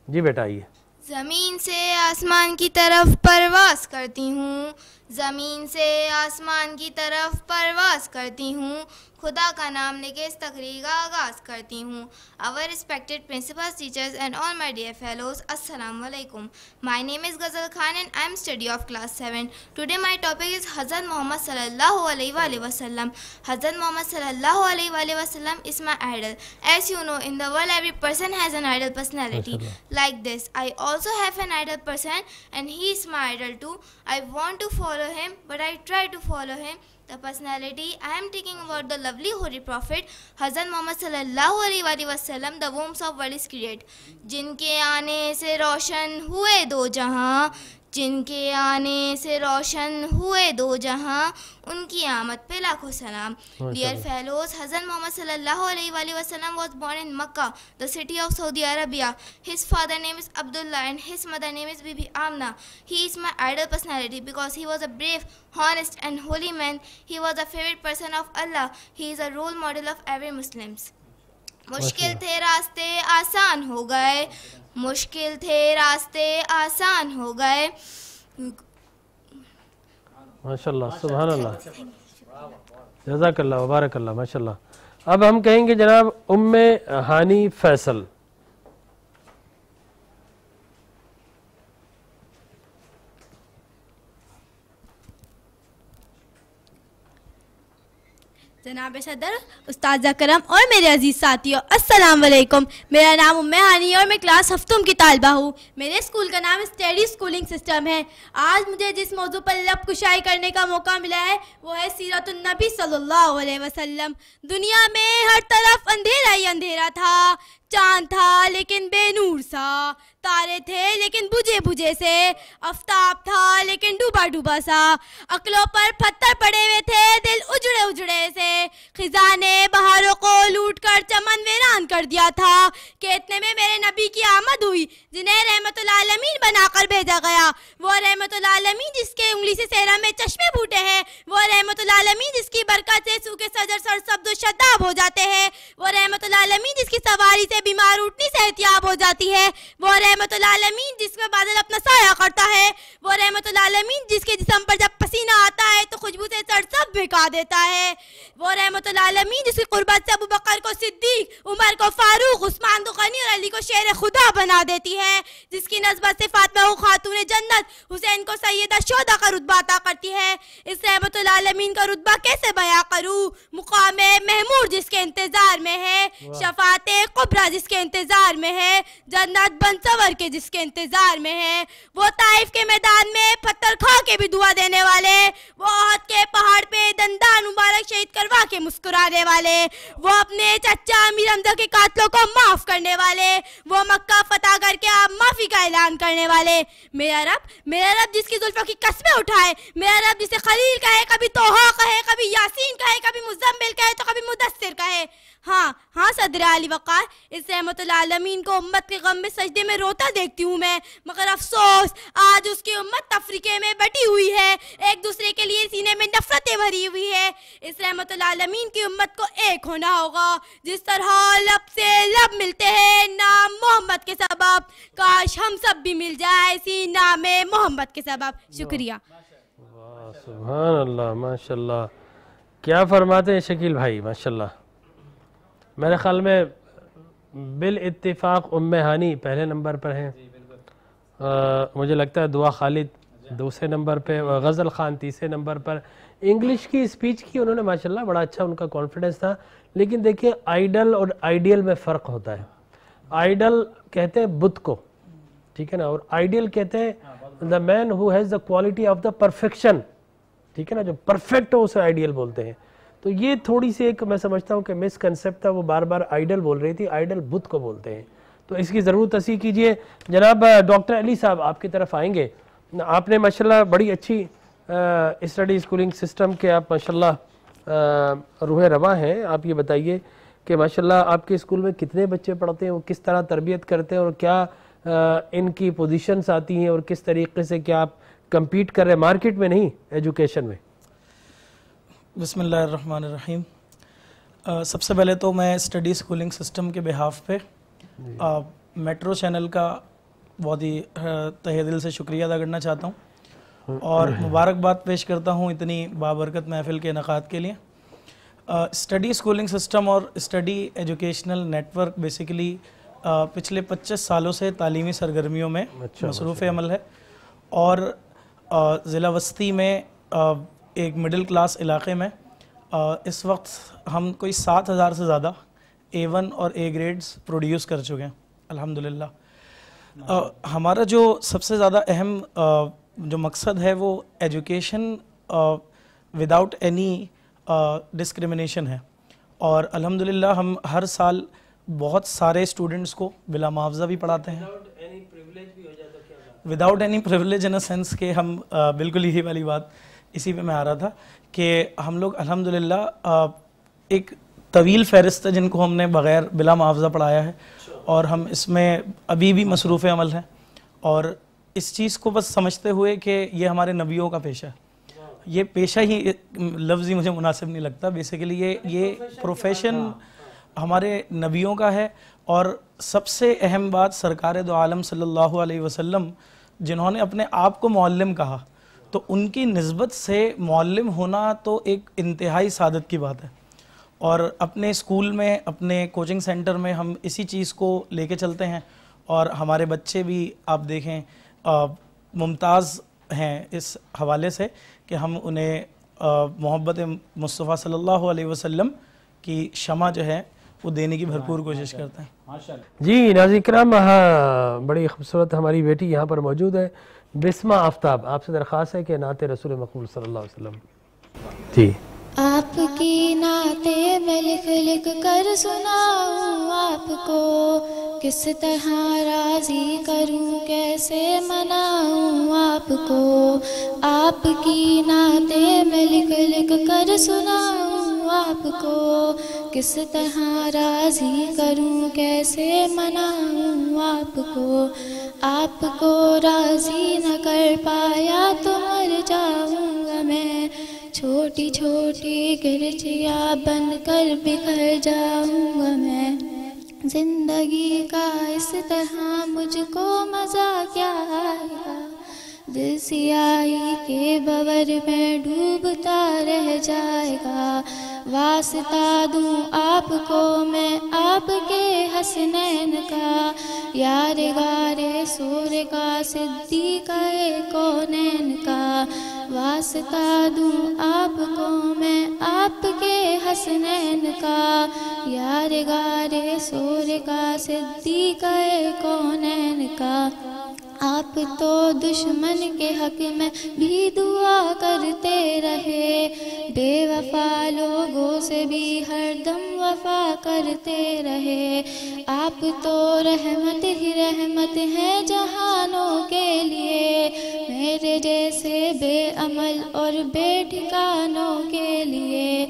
جی. بیٹا آئیے. زمین سے آسمان کی طرف پرواز کرتی ہوں، زمین سے آسمان کی طرف پرواز کرتی ہوں، خدا کا نام لے کے اس تقریر کا آغاز کرتی ہوں۔ Our respected principals, teachers and all my dear fellows, Assalamu alaikum. My name is Ghazal Khan and I am study of class 7. Today my topic is Hazrat Muhammad sallallahu alaihi wasallam. Hazrat Muhammad sallallahu alaihi wasallam is my idol. As you know, in the world every person has an idol personality. Like this, I also have an idol person and he is my idol too. I want to follow him, but I try to follow him. The personality I am taking about the lovely holy prophet Hazrat Muhammad sallallahu alaihi wasallam, the wombs of world is created. جن کے آنے سے روشن ہوئے دو جہاں، جن کے آنے سے روشن ہوئے دو جہاں، ان کی آمد پہ لاکھوں سلام. Dear fellows, Hazrat Muhammad sallallahu alaihi wasallam was born in Makkah, the city of Saudi Arabia. His father name is Abdullah and his mother name is Bibi Amna. He is my idol personality because he was a brave, honest and holy man. He was a favorite person of Allah. He is a role model of every Muslims. مشکل تھے راستے آسان ہو گئے، مشکل تھے راستے آسان ہو گئے. ماشاء اللہ، سبحان اللہ، جزاک اللہ وبارک اللہ، ماشاء اللہ. اب ہم کہیں گے جناب ام ہانی فیصل. جناب صدر، استاد کرم اور میرے عزیز ساتھیوں، السلام علیکم. میرا نام ام ہانی ہے اور میں کلاس ہفتم کی طالبہ ہوں. میرے اسکول کا نام اسٹڈی اسکولنگ سسٹم ہے. آج مجھے جس موضوع پر لب کشائی کرنے کا موقع ملا ہے وہ ہے سیرت النبی صلی اللہ علیہ وسلم. دنیا میں ہر طرف اندھیرا ہی اندھیرا تھا، چاند تھا لیکن بے نور سا، تارے تھے لیکن بجھے بجھے سے، آفتاب تھا لیکن ڈوبا ڈوبا سا، عقلوں پر پتھر پڑے ہوئے تھے، دل اجڑے اجڑے سے. خزاں نے بہاروں کو لوٹ کر چمن ویران کر دیا تھا کہ اتنے میں میرے نبی کی آمد ہوئی جنہیں رحمت العالمین بنا کر بھیجا گیا. وہ رحمت العالمین جس کے انگلی سے صحرا میں چشمے پھوٹے ہیں، وہ رحمت العالمین جس کی برکت سے سوکھے شجر سرسبز و شاداب ہو جاتے ہیں، وہ رحمت العالمین جس کی سواری سے بیمار اٹھنی صحتیاب ہو جاتی ہے، وہ رحمت العالمین جس میں بادل اپنا سایہ کرتا ہے، وہ رحمت العالمین جس کے جسم پر جب پسینہ آتا ہے تو خوشبو سے سرسب بھکا دیتا ہے، وہ رحمت العالمین جس کی قربت سے ابو بکر کو صدیق، عمر کو فاروق، عثمان کو غنی اور علی کو شیر خدا بنا دیتی ہے، جس کی نسبت سے فاطمہ کو خاتون جنت، حسین کو سیدہ شہداء کا رتبہ عطا کرتی ہے. اس رحمت العالمین کا رتبہ کیسے بیاں کروں؟ مقام محمود جس کے انتظار میں ہے، شفاعت کبریٰ جس کے انتظار میں ہے، جنت بنصور کے جس کے انتظار میں ہے، وہ طائف کے میدان میں پتھر کھا کے بھی دعا دینے والے، وہ احد کے پہاڑ پہ دندان مبارک شہید کروا کے مسکرانے والے، وہ اپنے چچا امیر حمزہ کے قاتلوں کو معاف کرنے والے، وہ مکہ فتح کر کے آپ معافی کا اعلان کرنے والے. میرا رب جس کی زلفوں کی قسمیں اٹھائے، میرا رب جسے خلیل کہے، کبھی توہا کہے، کبھی یاسین کہے، کبھی مزمل کہے تو کبھی مدثر کہے. ہاں صدر علی وقار، اس رحمت العالمین کو امت کے غم میں سجدے میں روتا دیکھتی ہوں میں، مگر افسوس آج اس کی امت تفریقے میں بٹی ہوئی ہے، ایک دوسرے کے لیے سینے میں نفرتیں بھری ہوئی ہے. اس رحمت العالمین کی امت کو ایک ہونا ہوگا، جس طرح لب سے لب ملتے ہیں نام محمد کے سبب، کاش ہم سب بھی مل جائے اسی نام محمد کے سبب. شکریہ. سبحان اللہ، ماشاء اللہ. کیا فرماتے ہیں شکیل بھائی، ماشاء اللہ. میرے خیال میں بالاتفاق ام ہانی پہلے نمبر پر ہیں، مجھے لگتا ہے دعا خالد دوسرے نمبر پہ، غزل خان تیسرے نمبر پر. انگلش کی اسپیچ کی انہوں نے ماشاءاللہ، بڑا اچھا ان کا کانفیڈنس تھا. لیکن دیکھیں آئیڈل اور آئیڈیل میں فرق ہوتا ہے. آئیڈل کہتے ہیں بت کو، ٹھیک ہے نا، اور آئیڈیل کہتے ہیں the man who has the quality of the perfection، ٹھیک ہے نا، جو پرفیکٹ ہو اسے آئیڈیل بولتے ہیں. تو یہ تھوڑی سی ایک میں سمجھتا ہوں کہ مس کنسیپٹ تھا، وہ بار بار آئیڈل بول رہی تھی، آئیڈل بت کو بولتے ہیں. تو اس کی ضرور تصحیح کیجئے. جناب ڈاکٹر علی صاحب آپ کی طرف آئیں گے. آپ نے ماشاءاللہ بڑی اچھی اسٹڈی اسکولنگ سسٹم کے آپ ماشاءاللہ روح رواں ہیں. آپ یہ بتائیے کہ ماشاءاللہ آپ کے اسکول میں کتنے بچے پڑھتے ہیں، وہ کس طرح تربیت کرتے ہیں، اور کیا ان کی پوزیشنز آتی ہیں، اور کس طریقے سے کیا آپ کمپیٹ کر رہے ہیں مارکیٹ میں نہیں، ایجوکیشن میں؟ بسم اللہ الرحمن الرحیم. سب سے پہلے تو میں اسٹڈی اسکولنگ سسٹم کے بہاف پہ میٹرو چینل کا بہت ہی تہہ دل سے شکریہ ادا کرنا چاہتا ہوں. اور مبارکباد پیش کرتا ہوں اتنی بابرکت محفل کے انعقاد کے لیے. اسٹڈی اسکولنگ سسٹم اور study educational network basically پچھلے 25 سالوں سے تعلیمی سرگرمیوں میں مصروف عمل ہے اور ضلع وسطی میں ایک مڈل کلاس علاقے میں اس وقت ہم کوئی 7,000 سے زیادہ A1 اور A گریڈز پروڈیوس کر چکے ہیں الحمدللہ. ہمارا جو سب سے زیادہ اہم جو مقصد ہے وہ ایجوکیشن وداؤٹ اینی ڈسکریمنیشن ہے اور الحمدللہ ہم ہر سال بہت سارے اسٹوڈنٹس کو بلا معاوضہ بھی پڑھاتے ہیں. Without any privilege in a sense کہ ہم بالکل یہی والی بات اسی پہ میں آ رہا تھا کہ ہم لوگ الحمدللہ ایک طویل فہرست ہے جن کو ہم نے بغیر بلا معاوضہ پڑھایا ہے اور ہم اس میں ابھی بھی مصروف عمل ہیں اور اس چیز کو بس سمجھتے ہوئے کہ یہ ہمارے نبیوں کا پیشہ ہے. یہ پیشہ ہی لفظ ہی مجھے مناسب نہیں لگتا, بیسیکلی یہ پروفیشن ہمارے نبیوں کا ہے. اور سب سے اہم بات سرکار دو عالم صلی اللہ علیہ وسلم جنہوں نے اپنے آپ کو معلم کہا, تو ان کی نسبت سے معلم ہونا تو ایک انتہائی سعادت کی بات ہے. اور اپنے اسکول میں اپنے کوچنگ سینٹر میں ہم اسی چیز کو لے کے چلتے ہیں اور ہمارے بچے بھی آپ دیکھیں ممتاز ہیں اس حوالے سے کہ ہم انہیں محبت مصطفیٰ صلی اللہ علیہ وسلم کی شمع جو ہے وہ دینے کی بھرپور کوشش کرتے ہیں. جی ناظرین کرام, بڑی خوبصورت ہماری بیٹی یہاں پر موجود ہے بسمہ آفتاب. آپ سے درخواست ہے کہ نعت رسول مقبول صلی اللہ علیہ وسلم. جی آپ کی نعتیں میں لکھ لکھ کر سناؤں آپ کو, کس طرح راضی کروں کیسے مناؤں آپ کو. آپ کی نعتیں میں لکھ لکھ کر سناؤں آپ کو, کس طرح راضی کروں کیسے مناؤں آپ کو. آپ کو راضی نہ کر پایا تو مر جاؤں گا میں, چھوٹی چھوٹی گرچیاں بن کر بکھر جاؤں گا میں. زندگی کا اس طرح مجھ کو مزہ کیا آئے گا, دل سیاہی کے بور میں ڈوبتا رہ جائے گا. واسطہ دوں آپ کو میں آپ کے حسنین کا, یادگار سور کا صدیق کونین کا. واسطہ دوں آپ کو میں آپ کے حسنین کا, یادگار سور کا صدیق کونین کا. آپ تو دشمن کے حق میں بھی دعا کرتے رہے, بے وفا لوگوں سے بھی ہر دم وفا کرتے رہے. آپ تو رحمت ہی رحمت ہیں جہانوں کے لیے, میرے جیسے بے عمل اور بے ٹھکانوں کے لیے.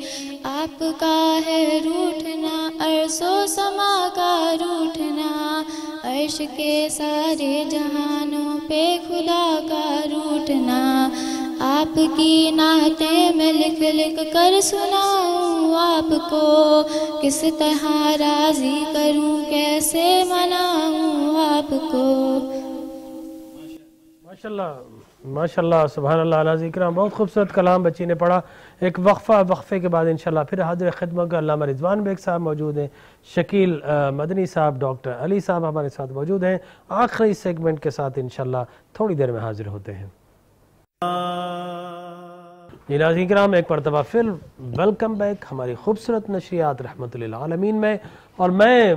آپ کا ہے روٹھنا عرش و سما کا روٹھنا, عرش کے سارے جہانوں پہ خدا کا روٹھنا. آپ کی نعتیں میں لکھ لکھ کر سناؤں آپ کو, کس طرح راضی کروں کیسے مناؤں آپ کو. ماشاءاللہ ماشاءاللہ سبحان اللہ. ناظرین کرام بہت خوبصورت کلام بچی نے پڑھا. ایک وقفے کے بعد انشاءاللہ پھر حاضر خدمت کا علامہ رضوان بیگ صاحب موجود ہیں, شکیل مدنی صاحب, ڈاکٹر علی صاحب ہمارے ساتھ موجود ہیں. آخری سیگمنٹ کے ساتھ انشاءاللہ تھوڑی دیر میں حاضر ہوتے ہیں. ناظرین کرام ایک مرتبہ پھر ویلکم بیک ہماری خوبصورت نشریات رحمت للعالمین میں, اور میں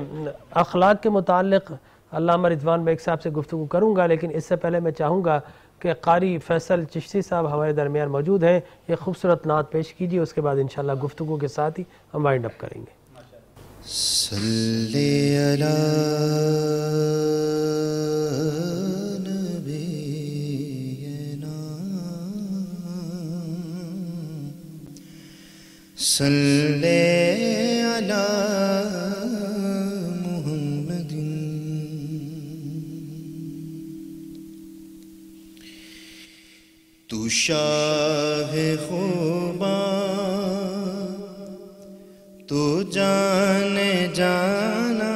اخلاق کے متعلق علامہ رضوان بیگ صاحب سے گفتگو کروں گا, لیکن اس سے پہلے میں چاہوں گا کہ قاری فیصل چشتی صاحب ہمارے درمیان موجود ہیں. یہ خوبصورت نعت پیش کیجیے, اس کے بعد انشاءاللہ گفتگو کے ساتھ ہی ہم وائنڈ اپ کریں گے. صلی علی نبینا صلی علی محمد. تو شاہ خوباں تو جان جانا,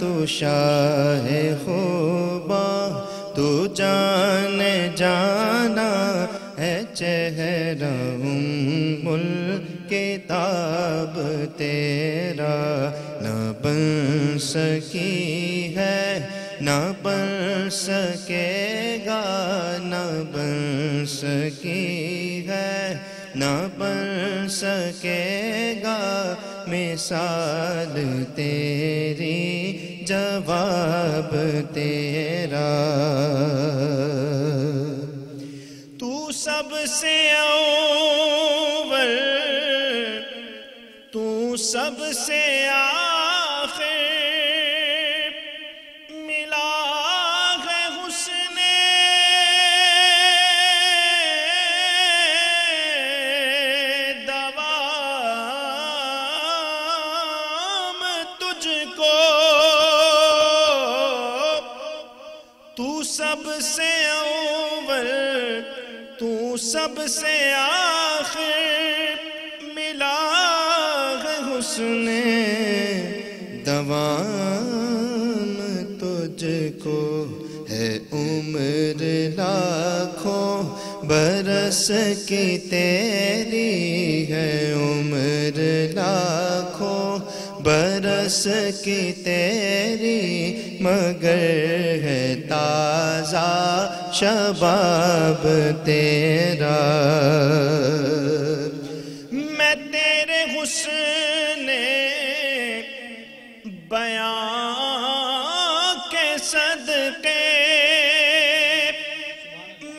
تو شاہ خوباں تو جان جانا, چہرہ الکتاب تیرا، نہ بن سکی ہے نہ بن سکے گا، نہ بن سکی ہے نہ بن سکے گا، مثال تیری جواب تیرا۔ تو سب سے اول، تو سب سے آخر، ملا ہے حسن دوام تجھ کو، تو سب سے اول تو سب سے آخر، ملا ہے حسن دوام تجھ کو، ہے عمر لاکھوں برس کی تیری، ہے عمر لاکھوں برس کی تیری، مگر ہے تازہ شباب تیرا۔ میں تیرے حسن بیان کے صدقے،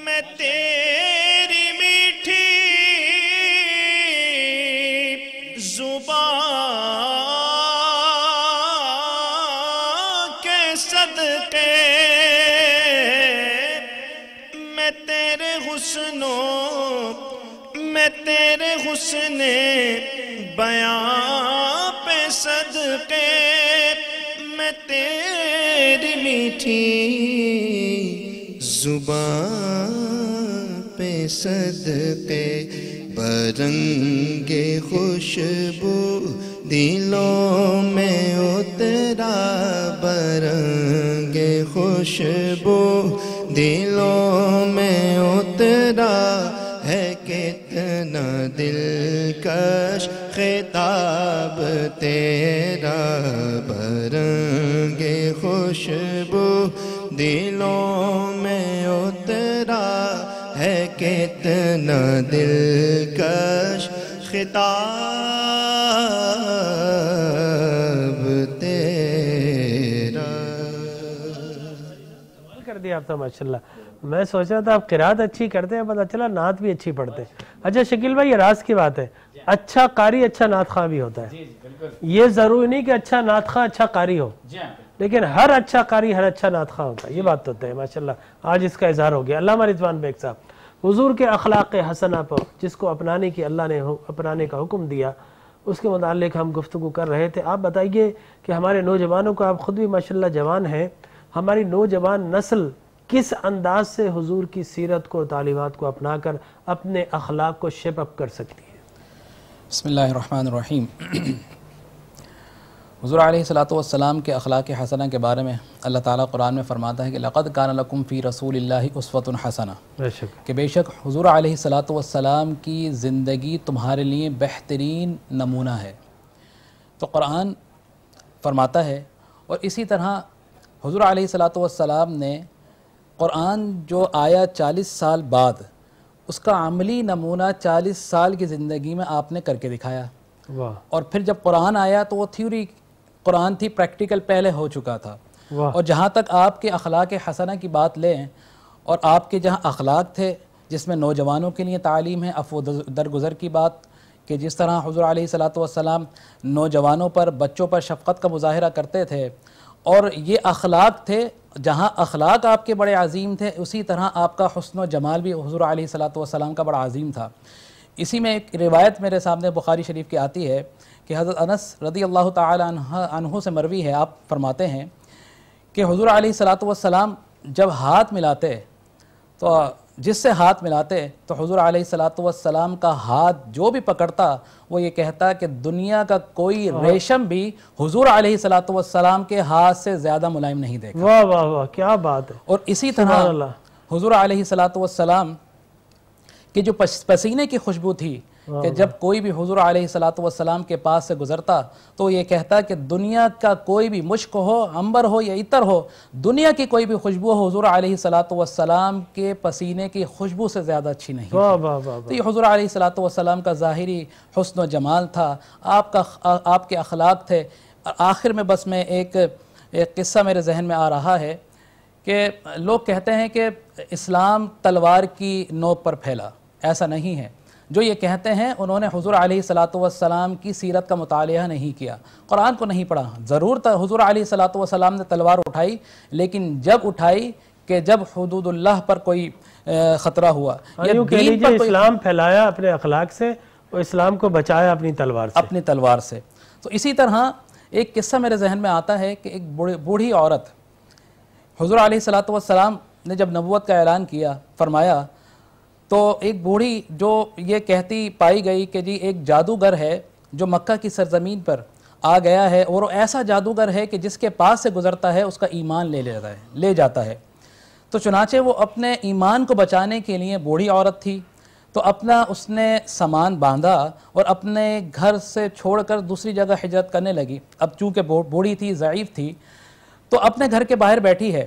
میں تیری میٹھی زبان کے صدقے، میں تیرے حسن بیان پہ صدقے، میں تیری میٹھی زبان پہ صدقے، برنگ خوشبو دلوں میں اترا، برنگ خوشبو دلوں میں اترا، ہے کتنا دلکش خطاب تیرا، برنگ خوشبو دلوں میں اترا، ہے کتنا دلکش خطاب تیرا۔ کر دیا آپ تو ماشاءاللہ۔ میں سوچ رہا تھا آپ قرات اچھی کرتے ہیں، پتہ چلا نعت بھی اچھی پڑھتے ہیں۔ اچھا شکیل بھائی، یہ راز کی بات ہے، اچھا قاری اچھا نعت خواں بھی ہوتا ہے۔ یہ ضروری نہیں کہ اچھا نعت خواں اچھا قاری ہو، لیکن ہر اچھا قاری ہر اچھا نعت خواں ہوتا ہے، یہ بات تو ہے ماشاءاللہ۔ آج اس کا اظہار ہو گیا۔ علامہ رضوان بیگ صاحب، حضور کے اخلاق حسنہ پر جس کو اپنانے کی اللہ نے اپنانے کا حکم دیا، اس کے متعلق ہم گفتگو کر رہے تھے۔ آپ بتائیے کہ ہمارے نوجوانوں کو، آپ خود بھی ماشاءاللہ جوان ہیں، ہماری نوجوان نسل کس انداز سے حضور کی سیرت کو، تعلیمات کو اپنا کر اپنے اخلاق کو شیپ اپ کر سکتی ہے؟ بسم اللہ الرحمن الرحیم۔ حضور علیہ السلام کے اخلاق حسنہ کے بارے میں اللہ تعالیٰ قرآن میں فرماتا ہے کہ لَقَدْ كَانَ لَكُمْ فِي رَسُولِ اللَّهِ أُسْوَةٌ حَسَنَةٌ، کہ بے شک حضور علیہ السلام کی زندگی تمہارے لیے بہترین نمونہ ہے۔ تو قرآن فرماتا ہے، اور اسی طرح حضور علیہ السلام نے قرآن جو آیا 40 سال بعد، اس کا عملی نمونہ 40 سال کی زندگی میں آپ نے کر کے دکھایا۔ اور پھر جب قرآن آیا تو وہ تھیوری قرآن تھی، پریکٹیکل پہلے ہو چکا تھا۔ اور جہاں تک آپ کے اخلاق حسنہ کی بات لیں، اور آپ کے جہاں اخلاق تھے جس میں نوجوانوں کے لیے تعلیم ہے، عفو درگزر کی بات، کہ جس طرح حضور علیہ السلام نوجوانوں پر، بچوں پر شفقت کا مظاہرہ کرتے تھے، اور یہ اخلاق تھے، جہاں اخلاق آپ کے بڑے عظیم تھے، اسی طرح آپ کا حسن و جمال بھی حضور علیہ السلام کا بڑا عظیم تھا۔ اسی میں ایک روایت میرے سامنے بخاری شریف کی آتی ہے کہ حضرت انس رضی اللہ تعالی عنہ سے مروی ہے، آپ فرماتے ہیں کہ حضور علیہ السلام جب ہاتھ ملاتے تو جس سے ہاتھ ملاتے تو حضور علیہ السلام کا ہاتھ جو بھی پکڑتا وہ یہ کہتا کہ دنیا کا کوئی ریشم بھی حضور علیہ السلام کے ہاتھ سے زیادہ ملائم نہیں دیکھا۔ واہ واہ واہ، کیا بات ہے۔ اور اسی طرح حضور علیہ السلام کہ جو پسینے کی خوشبو تھی کہ جب کوئی بھی حضور علیہ السلام کے پاس سے گزرتا تو یہ کہتا کہ دنیا کا کوئی بھی مشک ہو، عنبر ہو یا عطر ہو، دنیا کی کوئی بھی خوشبو ہو حضور علیہ السلام کے پسینے کی خوشبو سے زیادہ اچھی نہیں تھی۔ تو یہ حضور علیہ السلام کا ظاہری حسن و جمال تھا، آپ کے اخلاق تھے۔ آخر میں بس میں ایک قصہ میرے ذہن میں آ رہا ہے کہ لوگ کہتے ہیں کہ اسلام تلوار کی نوک پر پھیلا، ایسا نہیں ہے۔ جو یہ کہتے ہیں انہوں نے حضور علیہ السلام کی سیرت کا مطالعہ نہیں کیا، قرآن کو نہیں پڑھا۔ ضرور حضور علیہ السلام نے تلوار اٹھائی، لیکن جب اٹھائی کہ جب حدود اللہ پر کوئی خطرہ ہوا یا دین پر کوئی اسلام پھیلایا اپنے اخلاق سے، اور اسلام کو بچایا اپنی تلوار سے۔ تو اسی طرح ایک قصہ میرے ذہن میں آتا ہے کہ ایک بوڑھی عورت حضور علیہ السلام نے جب نبوت کا اعلان کیا، فرمایا، تو ایک بوڑھی جو یہ کہتی پائی گئی کہ جی ایک جادوگر ہے جو مکہ کی سرزمین پر آ گیا ہے، اور وہ ایسا جادوگر ہے کہ جس کے پاس سے گزرتا ہے اس کا ایمان لے جاتا ہے۔ تو چنانچہ وہ اپنے ایمان کو بچانے کے لیے، بوڑھی عورت تھی تو اپنا اس نے سامان باندھا اور اپنے گھر سے چھوڑ کر دوسری جگہ ہجرت کرنے لگی۔ اب چونکہ بوڑھی تھی، ضعیف تھی، تو اپنے گھر کے باہر بیٹھی ہے،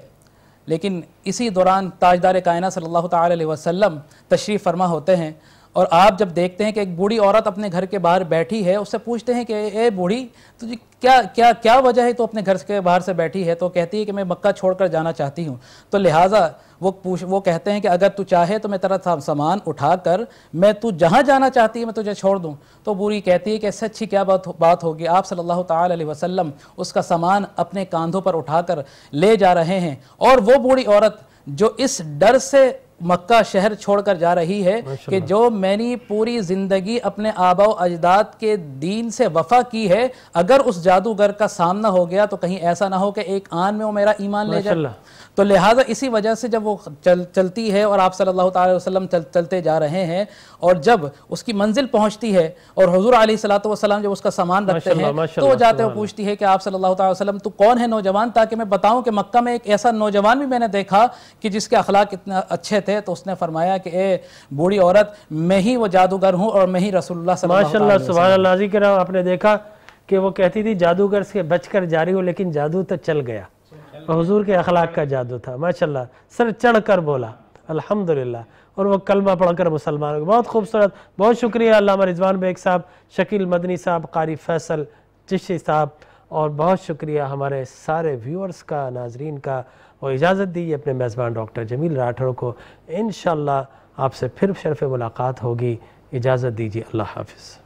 لیکن اسی دوران تاجدار کائنات صلی اللہ تعالی علیہ وسلم تشریف فرما ہوتے ہیں، اور آپ جب دیکھتے ہیں کہ ایک بوڑھی عورت اپنے گھر کے باہر بیٹھی ہے، اس سے پوچھتے ہیں کہ اے بوڑھی تجھے کیا وجہ ہے تو اپنے گھر کے باہر سے بیٹھی ہے؟ تو کہتی ہے کہ میں مکہ چھوڑ کر جانا چاہتی ہوں۔ تو لہٰذا وہ کہتے ہیں کہ اگر تو چاہے تو میں تیرا سامان اٹھا کر میں تو جہاں جانا چاہتی ہے میں تجھے چھوڑ دوں۔ تو بوڑھی کہتی ہے کہ اس سے اچھی کیا بات ہوگی؟ آپ صلی اللہ تعالی علیہ وسلم اس کا سامان اپنے کاندھوں پر اٹھا کر لے جا رہے ہیں، اور وہ بوڑھی عورت جو اس ڈر سے مکہ شہر چھوڑ کر جا رہی ہے کہ جو میں نے پوری زندگی اپنے آباء و اجداد کے دین سے وفا کی ہے، اگر اس جادوگر کا سامنا ہو گیا تو کہیں ایسا نہ ہو کہ ایک آن میں وہ میرا ایمان لے جائے۔ تو لہٰذا اسی وجہ سے جب وہ چلتی ہے اور آپ صلی اللہ تعالی وسلم چلتے جا رہے ہیں، اور جب اس کی منزل پہنچتی ہے اور حضور علیہ السلام جب اس کا سامان رکھتے ہیں تو وہ جاتے ہوئے پوچھتی ہے کہ آپ صلی اللہ تعالی وسلم تو کون ہے نوجوان، تاکہ میں بتاؤں کہ مکہ میں ایک ایسا نوجوان بھی میں نے دیکھا کہ جس کے اخلاق اتنا اچھے تھے۔ تو اس نے فرمایا کہ اے بوڑھی عورت، میں ہی وہ جادوگر ہوں اور میں ہی رسول اللہ صلی اللہ علیہ وسلم۔ ماشاءاللہ، سبحان اللہ جی کرام۔ آپ نے دیکھا کہ وہ کہتی تھی جادوگر سے بچ کر جاری ہو، لیکن جادو تو چل گیا، حضور کے اخلاق کا جادو تھا۔ ماشاءاللہ، سر چڑھ کر بولا الحمدللہ، اور وہ کلمہ پڑھ کر مسلمان ہو گئے۔ بہت خوبصورت، بہت شکریہ علامہ رضوان بیگ صاحب، شکیل مدنی صاحب، قاری فیصل چشتی صاحب، اور بہت شکریہ ہمارے سارے ویورز کا، ناظرین کا۔ اور اجازت دیجیے اپنے میزبان ڈاکٹر جمیل راٹھور کو، انشاءاللہ آپ سے پھر شرف ملاقات ہوگی۔ اجازت دیجیے، اللہ حافظ۔